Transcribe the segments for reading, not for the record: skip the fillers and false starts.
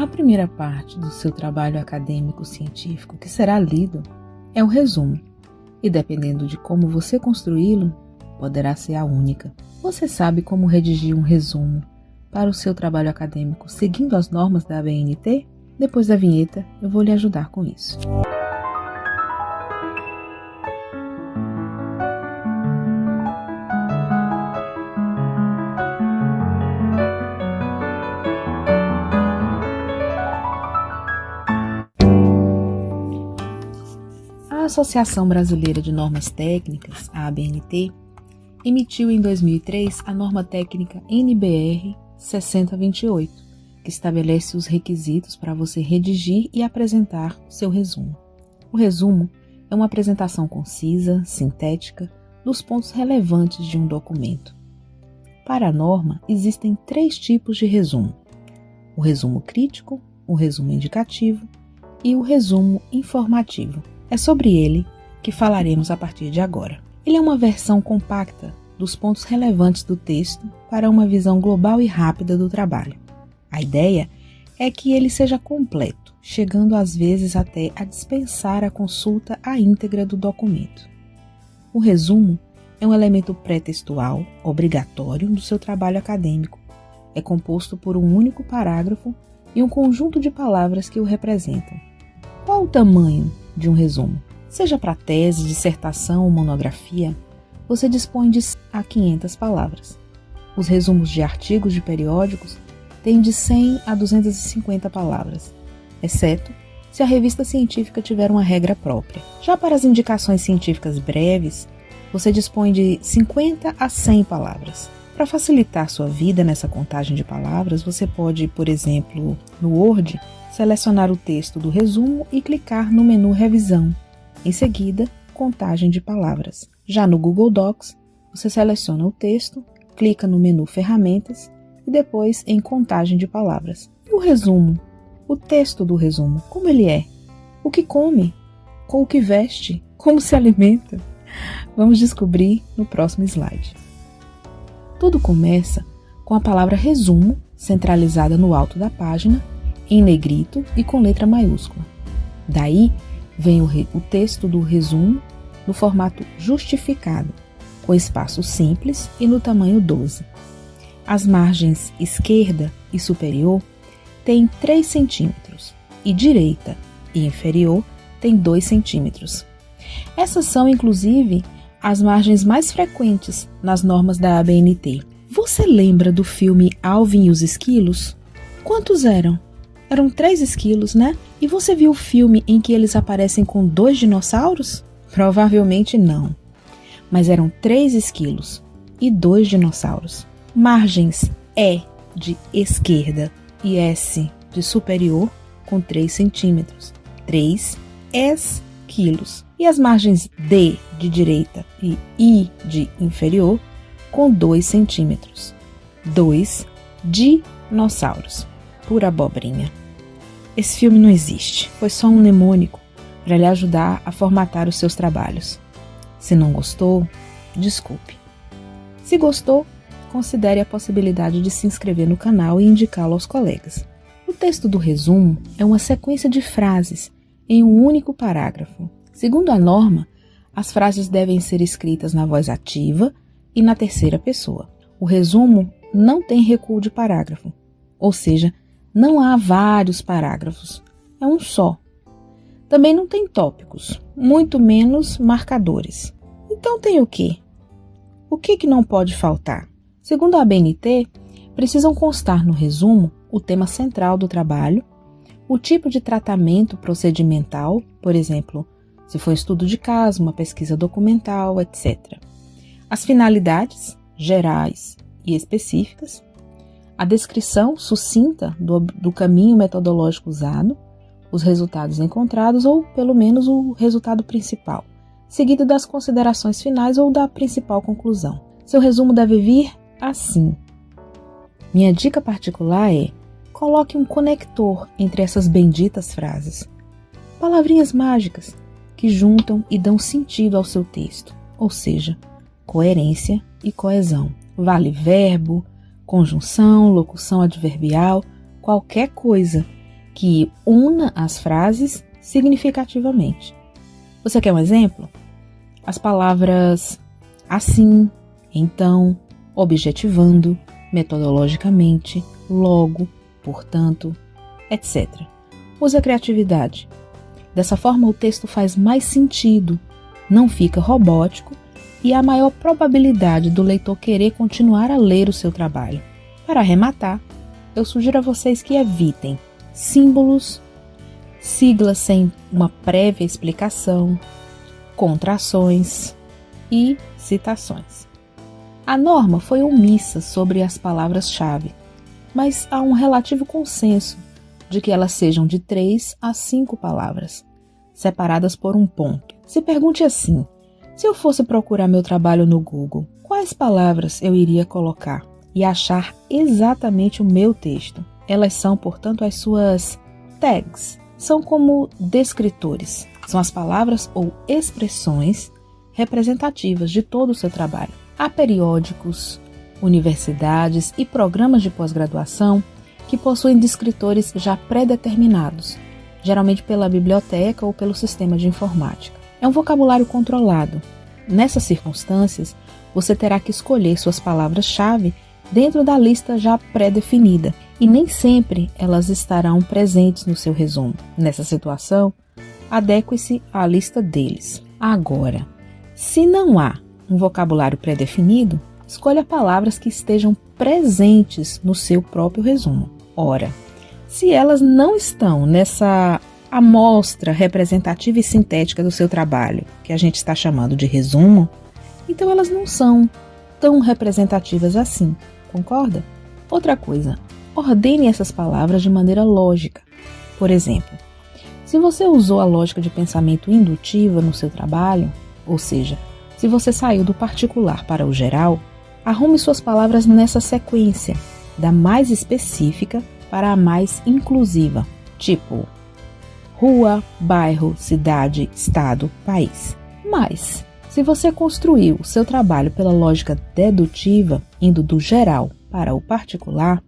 A primeira parte do seu trabalho acadêmico-científico que será lido é o resumo, e dependendo de como você construí-lo, poderá ser a única. Você sabe como redigir um resumo para o seu trabalho acadêmico seguindo as normas da ABNT? Depois da vinheta, eu vou lhe ajudar com isso. A Associação Brasileira de Normas Técnicas, a ABNT, emitiu em 2003 a norma técnica NBR 6028, que estabelece os requisitos para você redigir e apresentar seu resumo. O resumo é uma apresentação concisa, sintética, dos pontos relevantes de um documento. Para a norma, existem 3 tipos de resumo: o resumo crítico, o resumo indicativo e o resumo informativo. É sobre ele que falaremos a partir de agora. Ele é uma versão compacta dos pontos relevantes do texto para uma visão global e rápida do trabalho. A ideia é que ele seja completo, chegando às vezes até a dispensar a consulta à íntegra do documento. O resumo é um elemento pré-textual, obrigatório do seu trabalho acadêmico. É composto por um único parágrafo e um conjunto de palavras que o representam. Qual o tamanho de um resumo? Seja para tese, dissertação ou monografia, você dispõe de a 500 palavras. Os resumos de artigos de periódicos têm de 100 a 250 palavras, exceto se a revista científica tiver uma regra própria. Já para as indicações científicas breves, você dispõe de 50 a 100 palavras. Para facilitar sua vida nessa contagem de palavras, você pode, por exemplo, no Word, selecionar o texto do resumo e clicar no menu Revisão. Em seguida, Contagem de palavras. Já no Google Docs, você seleciona o texto, clica no menu Ferramentas e depois em Contagem de palavras. E o resumo? O texto do resumo, como ele é? O que come? Com o que veste? Como se alimenta? Vamos descobrir no próximo slide. Tudo começa com a palavra resumo, centralizada no alto da página, em negrito e com letra maiúscula. Daí vem o texto do resumo no formato justificado, com espaço simples e no tamanho 12. As margens esquerda e superior têm 3 centímetros e direita e inferior têm 2 centímetros. Essas são, inclusive, as margens mais frequentes nas normas da ABNT. Você lembra do filme Alvin e os Esquilos? Quantos eram? Eram 3 esquilos, né? E você viu o filme em que eles aparecem com 2 dinossauros? Provavelmente não. Mas eram 3 esquilos e 2 dinossauros. Margens E de esquerda e S de superior com 3 centímetros. 3 esquilos. E as margens D de direita e I de inferior com 2 centímetros. 2 dinossauros. Pura abobrinha. Esse filme não existe, foi só um mnemônico para lhe ajudar a formatar os seus trabalhos. Se não gostou, desculpe. Se gostou, considere a possibilidade de se inscrever no canal e indicá-lo aos colegas. O texto do resumo é uma sequência de frases em um único parágrafo. Segundo a norma, as frases devem ser escritas na voz ativa e na terceira pessoa. O resumo não tem recuo de parágrafo, ou seja, não há vários parágrafos, é um só. Também não tem tópicos, muito menos marcadores. Então tem o quê? O que não pode faltar? Segundo a ABNT, precisam constar no resumo o tema central do trabalho, o tipo de tratamento procedimental, por exemplo, se for estudo de caso, uma pesquisa documental, etc. As finalidades gerais e específicas, a descrição sucinta do caminho metodológico usado, os resultados encontrados ou, pelo menos, o resultado principal, seguido das considerações finais ou da principal conclusão. Seu resumo deve vir assim. Minha dica particular é: coloque um conector entre essas benditas frases. Palavrinhas mágicas que juntam e dão sentido ao seu texto, ou seja, coerência e coesão. Vale verbo, conjunção, locução adverbial, qualquer coisa que una as frases significativamente. Você quer um exemplo? As palavras assim, então, objetivando, metodologicamente, logo, portanto, etc. Use a criatividade. Dessa forma, o texto faz mais sentido, não fica robótico e há maior probabilidade do leitor querer continuar a ler o seu trabalho. Para arrematar, eu sugiro a vocês que evitem símbolos, siglas sem uma prévia explicação, contrações e citações. A norma foi omissa sobre as palavras-chave, mas há um relativo consenso de que elas sejam de 3 a 5 palavras, separadas por um ponto. Se pergunte assim: se eu fosse procurar meu trabalho no Google, quais palavras eu iria colocar e achar exatamente o meu texto? Elas são, portanto, as suas tags. São como descritores. São as palavras ou expressões representativas de todo o seu trabalho. Há periódicos, universidades e programas de pós-graduação que possuem descritores já pré-determinados, geralmente pela biblioteca ou pelo sistema de informática. É um vocabulário controlado. Nessas circunstâncias, você terá que escolher suas palavras-chave dentro da lista já pré-definida, e nem sempre elas estarão presentes no seu resumo. Nessa situação, adeque-se à lista deles. Agora, se não há um vocabulário pré-definido, escolha palavras que estejam presentes no seu próprio resumo. Ora, se elas não estão nessa amostra representativa e sintética do seu trabalho, que a gente está chamando de resumo, então elas não são tão representativas assim, concorda? Outra coisa, ordene essas palavras de maneira lógica. Por exemplo, se você usou a lógica de pensamento indutiva no seu trabalho, ou seja, se você saiu do particular para o geral, arrume suas palavras nessa sequência, da mais específica para a mais inclusiva, tipo rua, bairro, cidade, estado, país. Mas, se você construiu o seu trabalho pela lógica dedutiva, indo do geral para o particular,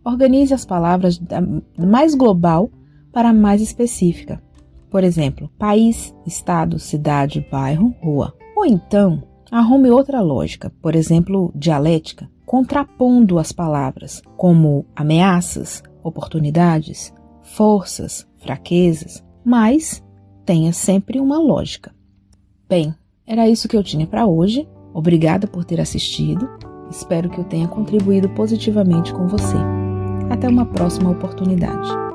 organize as palavras da mais global para a mais específica. Por exemplo, país, estado, cidade, bairro, rua. Ou então, arrume outra lógica, por exemplo, dialética, contrapondo as palavras, como ameaças, oportunidades, forças, fraquezas, mas tenha sempre uma lógica. Bem, era isso que eu tinha para hoje. Obrigada por ter assistido. Espero que eu tenha contribuído positivamente com você. Até uma próxima oportunidade.